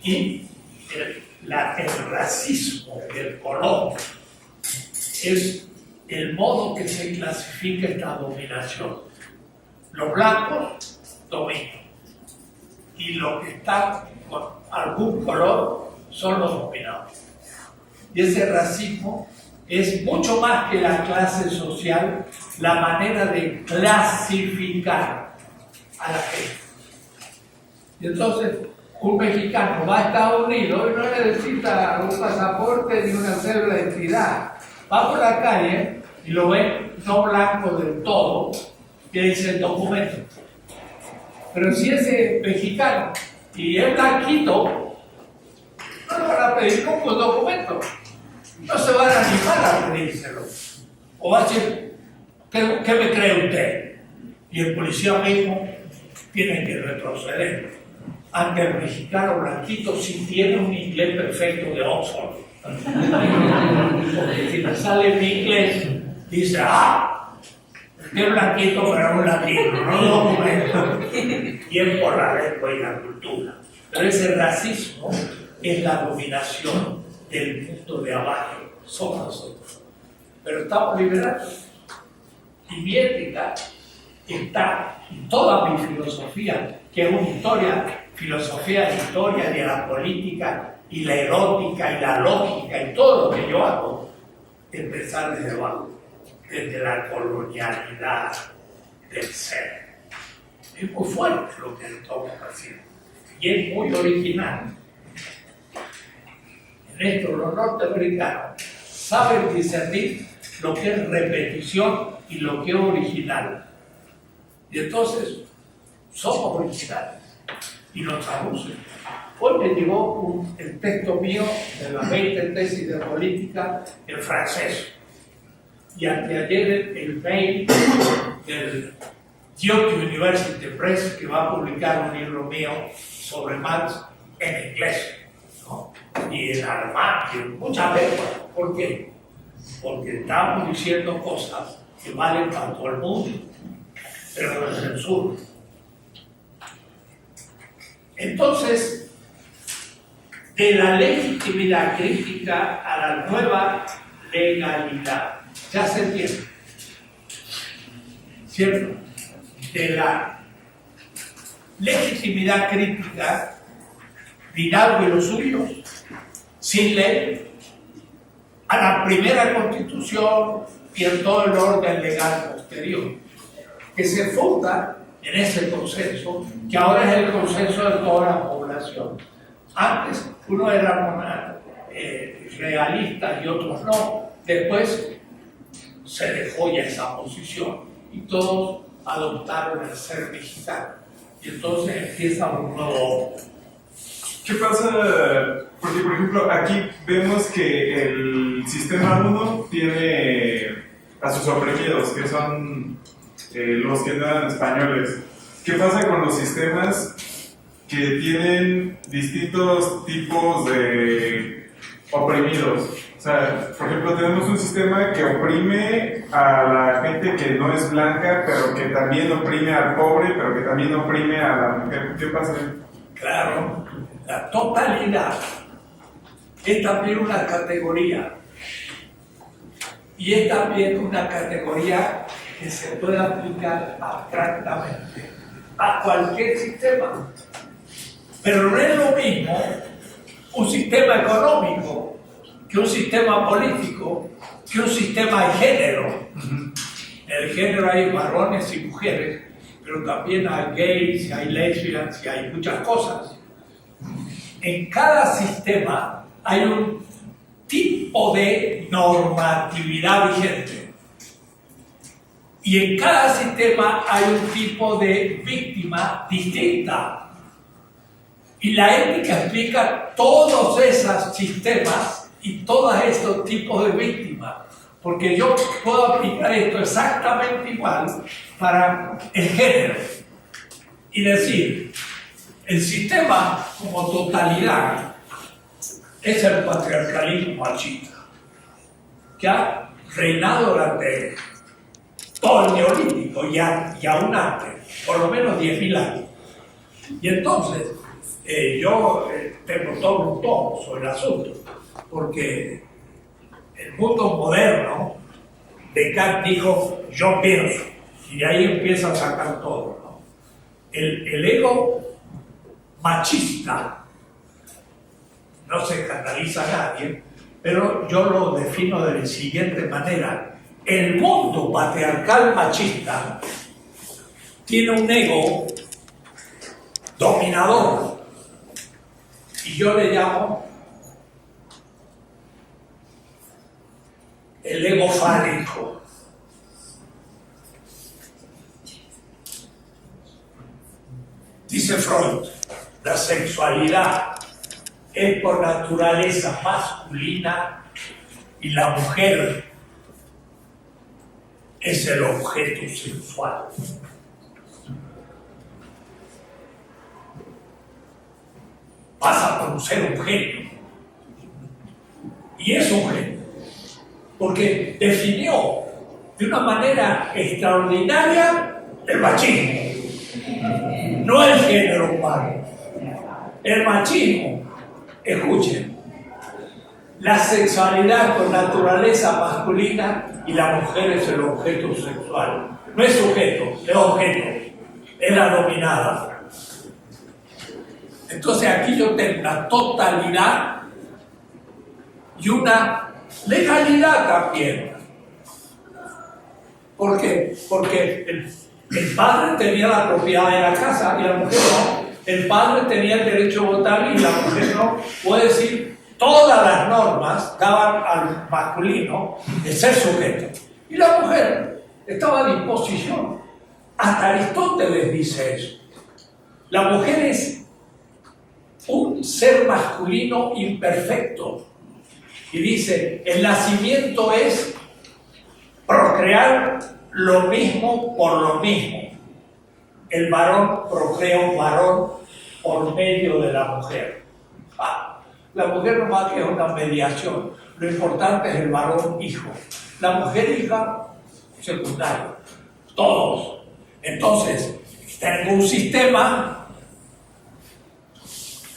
Y el racismo del color es el modo que se clasifica esta dominación. Los blancos dominan y los que están con algún color son los dominados. Y ese racismo es mucho más que la clase social, la manera de clasificar a la gente. Y entonces, un mexicano va a Estados Unidos y no necesita un pasaporte ni una cédula de identidad. Va por la calle y lo ve no blanco del todo, que dice el documento. Pero si es mexicano y es blanquito, no le van a pedir como documento. No se van a animar a pedírselo. O va a decir, ¿qué me cree usted? Y el policía mismo tiene que retroceder ante el mexicano blanquito si tiene un inglés perfecto de Oxford. Porque si me sale mi inglés, dice, es blanquito, pero no latino, no documento. Y es por la lengua y la cultura. Pero ese racismo es la dominación del mundo de abajo, somos nosotros. Pero estamos liberados. Y mi ética está en toda mi filosofía, que es una filosofía de historia, de la política, y la erótica, y la lógica, y todo lo que yo hago, empezar desde abajo, desde la colonialidad del ser. Es muy fuerte lo que estamos haciendo, y es muy original. En esto los norteamericanos saben discernir lo que es repetición y lo que es original. Y entonces somos originales y nos abusan. Hoy me llegó el texto mío de las 20 tesis de política en francés. Y anteayer el mail del Duke University Press, que va a publicar un libro mío sobre Marx en inglés, ¿no? Y en alemán, y en muchas lenguas. ¿Por qué? Porque estamos diciendo cosas que valen para todo el mundo, pero no censura. Entonces, de la legitimidad crítica a la nueva legalidad, ya se entiende, ¿cierto? De la legitimidad crítica, Hidalgo y los suyos, sin ley, a la primera constitución y en todo el orden legal posterior, que se funda en ese consenso, que ahora es el consenso de toda la población. Antes uno era realista y otros no, después se dejó ya esa posición y todos adoptaron el ser mexicano. Y entonces empieza un nuevo orden. ¿Qué pasa? Porque, por ejemplo, aquí vemos que el sistema 1 tiene a sus oprimidos, que son los que no eran españoles. ¿Qué pasa con los sistemas que tienen distintos tipos de oprimidos? O sea, por ejemplo, tenemos un sistema que oprime a la gente que no es blanca, pero que también oprime al pobre, pero que también oprime a la mujer. ¿Qué pasa? Claro, la totalidad es también una categoría. Y es también una categoría que se puede aplicar abstractamente a cualquier sistema. Pero no es lo mismo un sistema económico que un sistema político, que un sistema de género. En el género hay varones y mujeres, pero también hay gays, hay lesbianas y hay muchas cosas. En cada sistema hay un tipo de normatividad vigente. Y en cada sistema hay un tipo de víctima distinta. Y la ética explica todos esos sistemas y todos estos tipos de víctimas. Porque yo puedo aplicar esto exactamente igual para el género. Y decir, el sistema como totalidad es el patriarcalismo machista, que ha reinado durante todo el neolítico y aún antes, por lo menos 10.000 años. Y entonces, yo tengo todo un tomo sobre el asunto, porque el mundo moderno, Descartes dijo, yo pienso, y de ahí empieza a sacar todo, ¿no? El ego machista no se escandaliza a nadie, pero yo lo defino de la siguiente manera. El mundo patriarcal machista tiene un ego dominador y yo le llamo el ego fálico. Dice Freud, la sexualidad es por naturaleza masculina y la mujer es el objeto sexual. Pasa por ser un genio. Y es un genio. Porque definió de una manera extraordinaria el machismo. No el género humano. El machismo. Escuchen. La sexualidad con naturaleza masculina y la mujer es el objeto sexual. No es sujeto, es objeto. Es la dominada. Entonces aquí yo tengo una totalidad y una legalidad también. ¿Por qué? Porque el padre tenía la propiedad de la casa y la mujer no. El padre tenía el derecho a votar y la mujer no. Puede decir, todas las normas daban al masculino de ser sujeto. Y la mujer estaba a disposición. Hasta Aristóteles dice eso. La mujer es un ser masculino imperfecto. Y dice, el nacimiento es procrear lo mismo por lo mismo. El varón procrea un varón por medio de la mujer. La mujer nomás que es una mediación. Lo importante es el varón hijo. La mujer hija, secundario. Todos. Entonces, tengo un sistema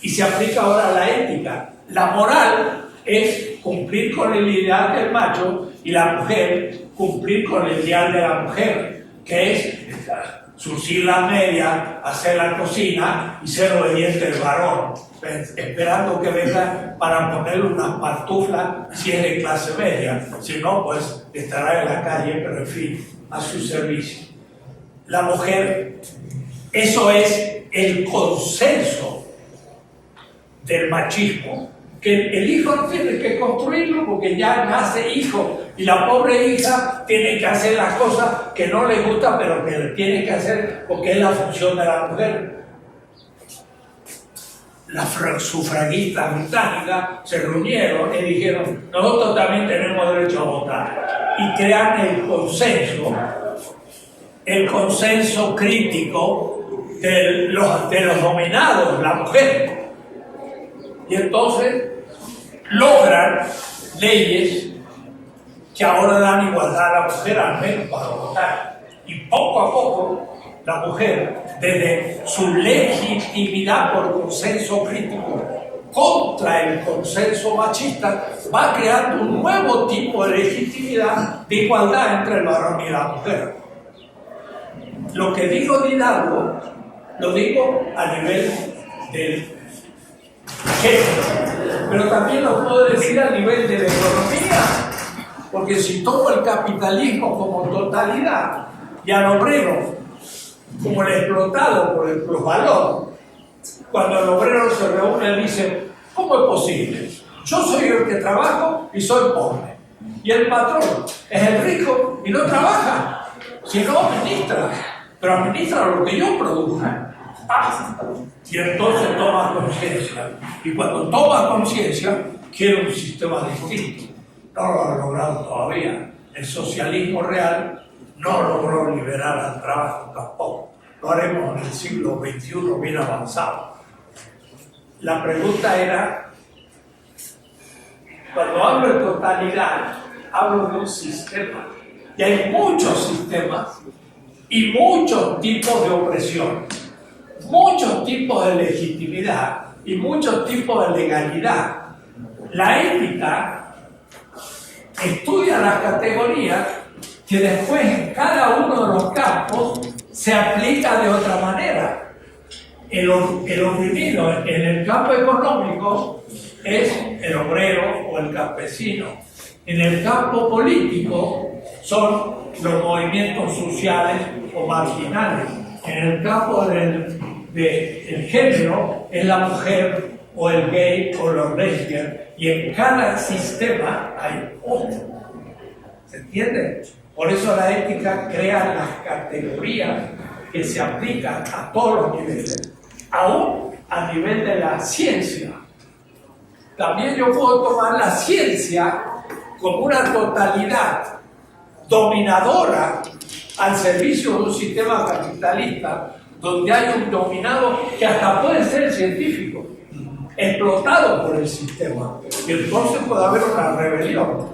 y se aplica ahora la ética. La moral es cumplir con el ideal del macho y la mujer cumplir con el ideal de la mujer, que es surcir la media, hacer la cocina y ser obediente del varón, esperando que venga para ponerle unas pantuflas si es de clase media. Si no, pues estará en la calle, pero en fin, a su servicio. La mujer, eso es el consenso del machismo, que el hijo no tiene que construirlo porque ya nace hijo y la pobre hija tiene que hacer las cosas que no le gustan pero que le tiene que hacer porque es la función de la mujer. Las sufragistas británicas se reunieron y dijeron, nosotros también tenemos derecho a votar, y crean el consenso crítico de los dominados, la mujer. Y entonces logran leyes que ahora dan igualdad a la mujer, al menos para votar. Y poco a poco la mujer, desde su legitimidad por consenso crítico contra el consenso machista, va creando un nuevo tipo de legitimidad de igualdad entre el varón y la mujer. Lo que digo de Hidalgo, lo digo a nivel del género, pero también lo puedo decir a nivel de la economía, porque si tomo el capitalismo como totalidad y al obrero como el explotado por el plusvalor, cuando el obrero se reúne dice, ¿cómo es posible? Yo soy el que trabajo y soy pobre, y el patrón es el rico y no trabaja, sino administra, pero administra lo que yo produzca. Y entonces toma conciencia, y cuando toma conciencia quiere un sistema distinto. No lo ha logrado todavía. El socialismo real no logró liberar al trabajo tampoco. Lo haremos en el siglo XXI bien avanzado. La pregunta era, cuando hablo de totalidad, hablo de un sistema. Y hay muchos sistemas y muchos tipos de opresión, muchos tipos de legitimidad y muchos tipos de legalidad. La ética estudia las categorías que después en cada uno de los campos se aplica de otra manera. El oprimido en el campo económico es el obrero o el campesino. En el campo político son los movimientos sociales o marginales. En el campo del género es la mujer o el gay o los lesbianos. Y en cada sistema hay otro. ¿Se entiende? Por eso la ética crea las categorías que se aplican a todos los niveles, aún a nivel de la ciencia. También yo puedo tomar la ciencia como una totalidad dominadora al servicio de un sistema capitalista donde hay un dominado que hasta puede ser científico, explotado por el sistema. Y entonces puede haber una rebelión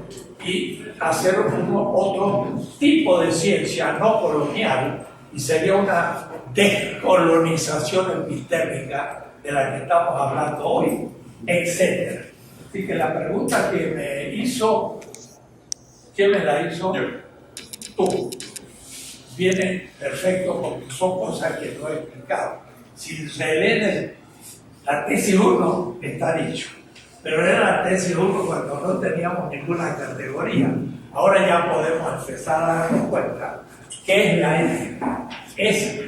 y hacer otro tipo de ciencia no colonial, y sería una descolonización epistémica de la que estamos hablando hoy, etc. Así que la pregunta que me hizo, ¿quién me la hizo? Yo. Tú. Viene perfecto porque son cosas que no he explicado. Si se leen la tesis 1, está dicho. Pero era la tesis 1 cuando no teníamos ninguna categoría. Ahora ya podemos empezar a darnos cuenta qué es la ética. Es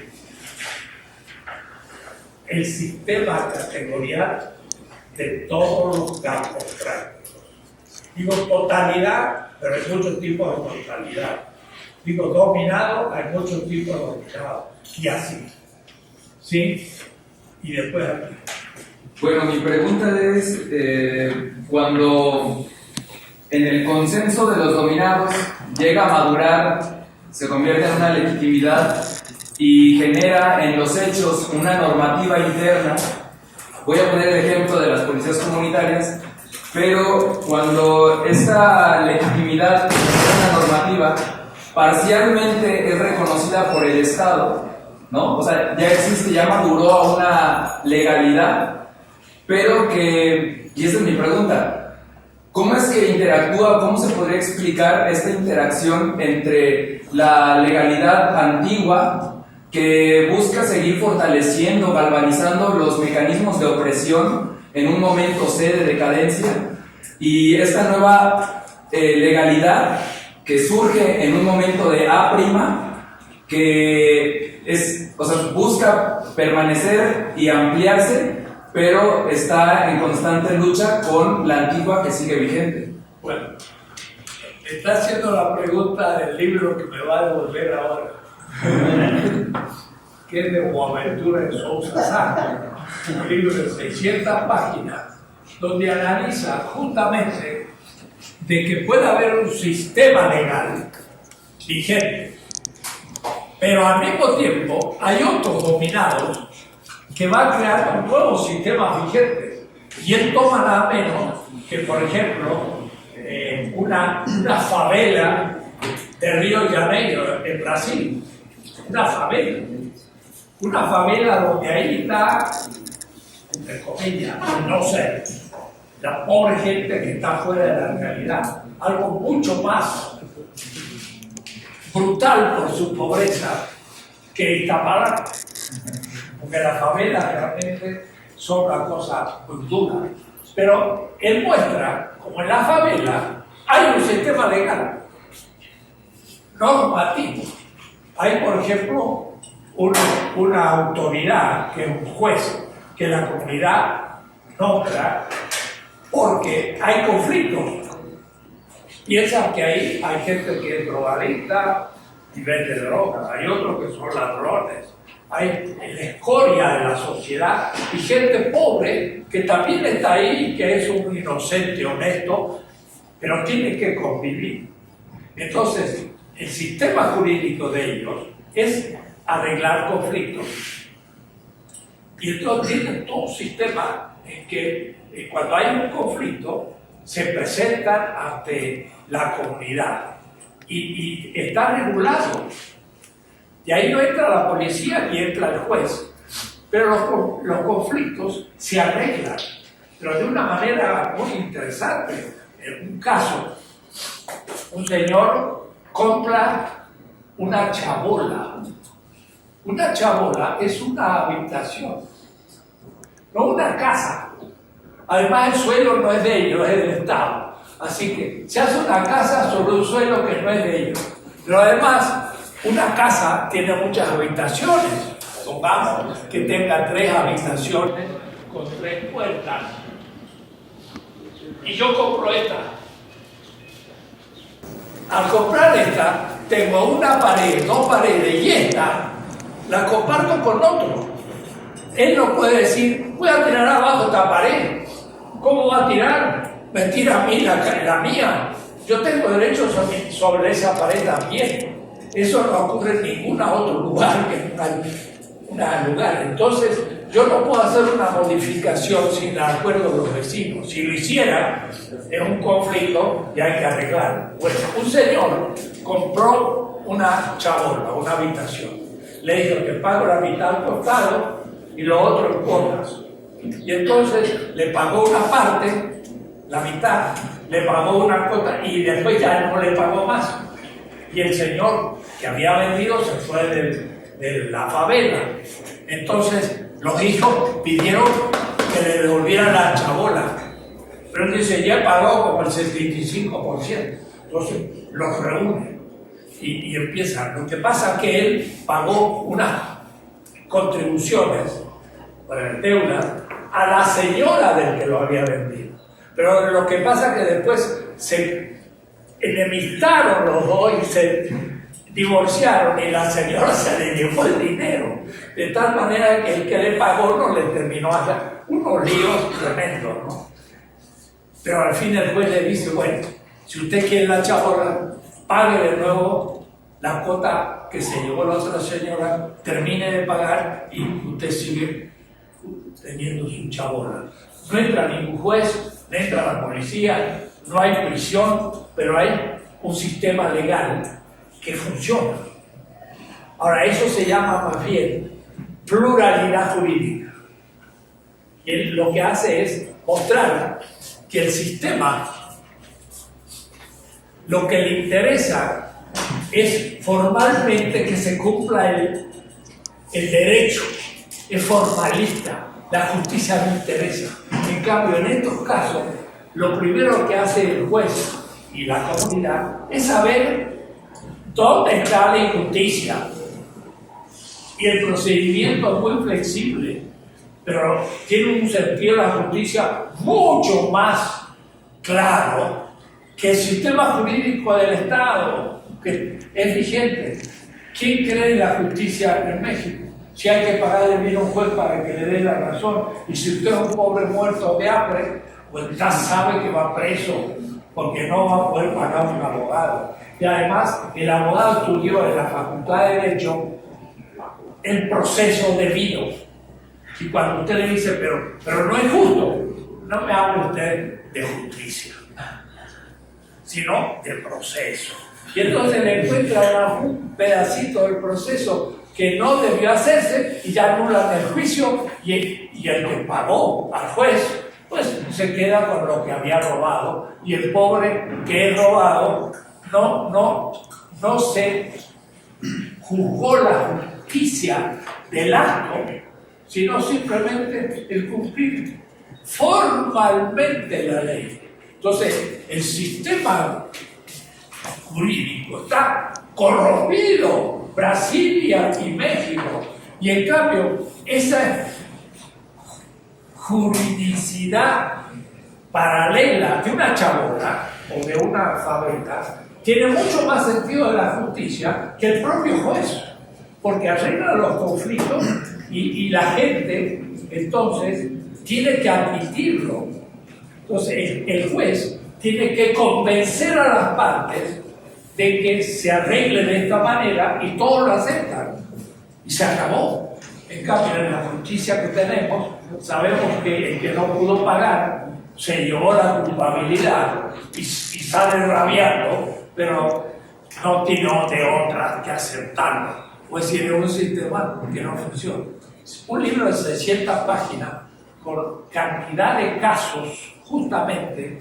el sistema categorial de todos los campos prácticos. Digo totalidad, pero hay muchos tipos de totalidad. Digo dominado, hay muchos tipos de dominado. Y así. ¿Sí? Y después aquí. Bueno, mi pregunta es, cuando en el consenso de los dominados llega a madurar, se convierte en una legitimidad y genera en los hechos una normativa interna. Voy a poner el ejemplo de las policías comunitarias, pero cuando esta legitimidad de una normativa parcialmente es reconocida por el Estado, ¿no? O sea, ya existe, ya maduró a una legalidad, pero que, y esa es mi pregunta, ¿cómo es que interactúa, cómo se podría explicar esta interacción entre la legalidad antigua que busca seguir fortaleciendo, galvanizando los mecanismos de opresión en un momento C de decadencia, y esta nueva legalidad que surge en un momento de A', que es, o sea, busca permanecer y ampliarse, pero está en constante lucha con la antigua que sigue vigente? Bueno, está haciendo la pregunta del libro que me va a devolver ahora, que es de Boaventura de Sousa Santos, un libro de 600 páginas, donde analiza justamente de que puede haber un sistema legal vigente, pero al mismo tiempo hay otros dominados que van a crear un nuevo sistema vigente. Y él toma nada menos que, por ejemplo, una favela de Río de Janeiro, en Brasil. Una favela donde ahí está, entre comillas, no sé, la pobre gente que está fuera de la realidad. Algo mucho más brutal por su pobreza que Iztapalapa. Porque las favelas realmente son una cosa muy dura. Pero él muestra, como en la favela, hay un sistema legal normativo. Hay, por ejemplo, una autoridad, que es un juez, que la comunidad nombra porque hay conflictos. Piensan que ahí hay gente que es drogadicta y vende drogas, hay otros que son ladrones, hay la escoria de la sociedad y gente pobre que también está ahí, que es un inocente honesto, pero tiene que convivir. Entonces, el sistema jurídico de ellos es arreglar conflictos. Y entonces tienen todo un sistema en que cuando hay un conflicto se presentan ante la comunidad y está regulado. Y ahí no entra la policía ni entra el juez. Pero los conflictos se arreglan, pero de una manera muy interesante. En un caso, un señor compra una chabola. Una chabola es una habitación, no una casa. Además, el suelo no es de ellos, es del Estado. Así que se hace una casa sobre un suelo que no es de ellos. Pero además, una casa tiene muchas habitaciones. Supongamos que tenga 3 habitaciones con 3 puertas. Y yo compro esta. Al comprar esta, tengo una pared, 2 paredes, y esta la comparto con otro. Él no puede decir, voy a tirar abajo esta pared. ¿Cómo va a tirar? Me tira a mí la mía. Yo tengo derecho sobre esa pared también. Eso no ocurre en ningún otro lugar que en un lugar. Entonces, yo no puedo hacer una modificación sin el acuerdo de los vecinos. Si lo hiciera, es un conflicto y hay que arreglarlo. Bueno, un señor compró una chabola, una habitación. Le dijo que pago la mitad al costado y lo otro en cuotas. Y entonces le pagó una parte, la mitad, le pagó una cuota y después ya no le pagó más. Y el señor que había vendido se fue de la favela. Entonces los hijos pidieron que le devolvieran la chabola. Pero él dice, ya pagó como el 75%. Entonces los reúne y empiezan. Lo que pasa es que él pagó unas contribuciones, deudas, a la señora del que lo había vendido. Pero lo que pasa es que después se enemistaron los dos y se divorciaron y la señora se le llevó el dinero. De tal manera que el que le pagó no le terminó hacer unos líos tremendos, ¿no? Pero al fin el juez le dice, bueno, si usted quiere la chabola, pague de nuevo la cuota que se llevó la otra señora, termine de pagar y usted sigue teniendo su chabola. No entra ningún juez, no entra la policía, no hay prisión, pero hay un sistema legal que funciona. Ahora, eso se llama más bien pluralidad jurídica. Y él lo que hace es mostrar que el sistema, lo que le interesa es formalmente que se cumpla el derecho, es formalista, la justicia no interesa. En cambio, en estos casos, lo primero que hace el juez y la comunidad es saber dónde está la injusticia. Y el procedimiento es muy flexible, pero tiene un sentido de la justicia mucho más claro que el sistema jurídico del Estado, que es vigente. ¿Quién cree en la justicia en México? Si hay que pagarle bien a un juez para que le dé la razón, y si usted es un pobre muerto de hambre, pues ya sabe que va preso, porque no va a poder pagar un abogado. Y además, el abogado estudió en la Facultad de Derecho el proceso debido. Y cuando usted le dice, pero no es justo, no me hable usted de justicia, sino de proceso. Y entonces le encuentra un pedacito del proceso que no debió hacerse y ya anulan el juicio, y el que pagó al juez pues se queda con lo que había robado, y el pobre que es robado no se juzgó la justicia del acto, sino simplemente el cumplir formalmente la ley. Entonces, el sistema jurídico está corrompido, Brasilia y México, y en cambio esa juridicidad paralela de una chabola o de una fábrica tiene mucho más sentido de la justicia que el propio juez, porque arregla los conflictos y la gente entonces tiene que admitirlo. Entonces el juez tiene que convencer a las partes de que se arregle de esta manera y todos lo aceptan. Y se acabó. En cambio, en la justicia que tenemos, sabemos que el que no pudo pagar se llevó la culpabilidad y sale rabiando, pero no tiene de otra que aceptarlo. Pues tiene un sistema que no funciona. Un libro de 600 páginas con cantidad de casos, justamente,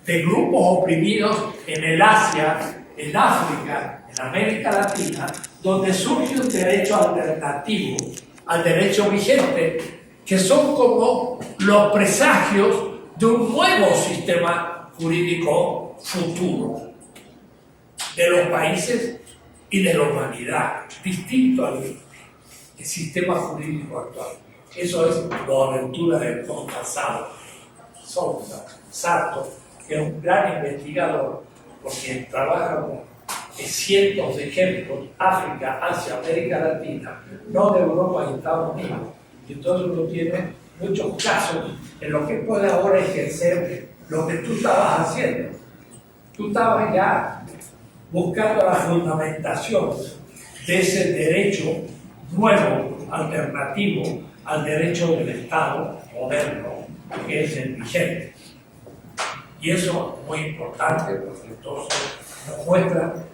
de grupos oprimidos en el Asia, en África, en América Latina, donde surge un derecho alternativo al derecho vigente, que son como los presagios de un nuevo sistema jurídico futuro de los países y de la humanidad, distinto al sistema jurídico actual. Eso es Boaventura del Cortázar Sarto, que es un gran investigador, porque trabaja con cientos de ejemplos, África, Asia, América Latina, no de Europa y Estados Unidos. Y entonces uno tiene muchos casos en los que puede ahora ejercer lo que tú estabas haciendo. Tú estabas ya buscando la fundamentación de ese derecho nuevo, alternativo al derecho del Estado moderno, que es el vigente. Y eso es muy importante porque entonces nos muestra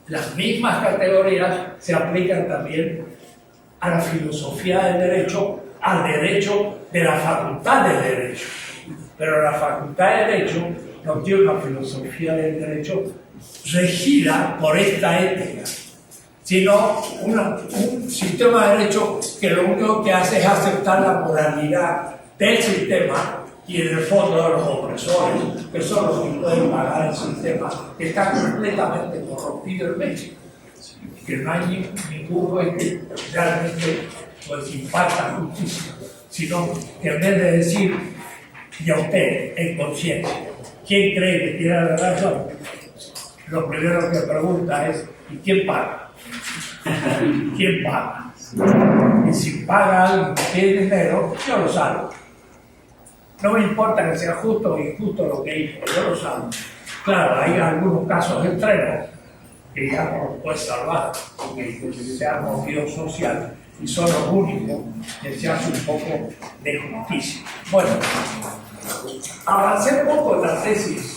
las mismas categorías se aplican también a la filosofía del derecho, al derecho de la facultad de derecho. Pero la facultad de derecho no tiene una filosofía del derecho regida por esta ética, sino un sistema de derecho que lo único que hace es aceptar la moralidad del sistema y en el fondo de los opresores, que son los que pueden pagar el sistema, que está completamente corrompido en México, que no hay ningún juez que realmente pues, imparta justicia, sino que en vez de decir, y a usted, en conciencia, ¿quién cree que tiene la razón? Lo primero que pregunta es, ¿y quién paga? ¿Quién paga? Y si paga alguien que tiene dinero, yo lo salvo. No me importa que sea justo o injusto lo que hizo, yo lo salvo. Claro, hay algunos casos extremos que ya no los puedes salvar, porque se ha movido social y son los únicos que se hace un poco de justicia. Bueno, avancé un poco en la tesis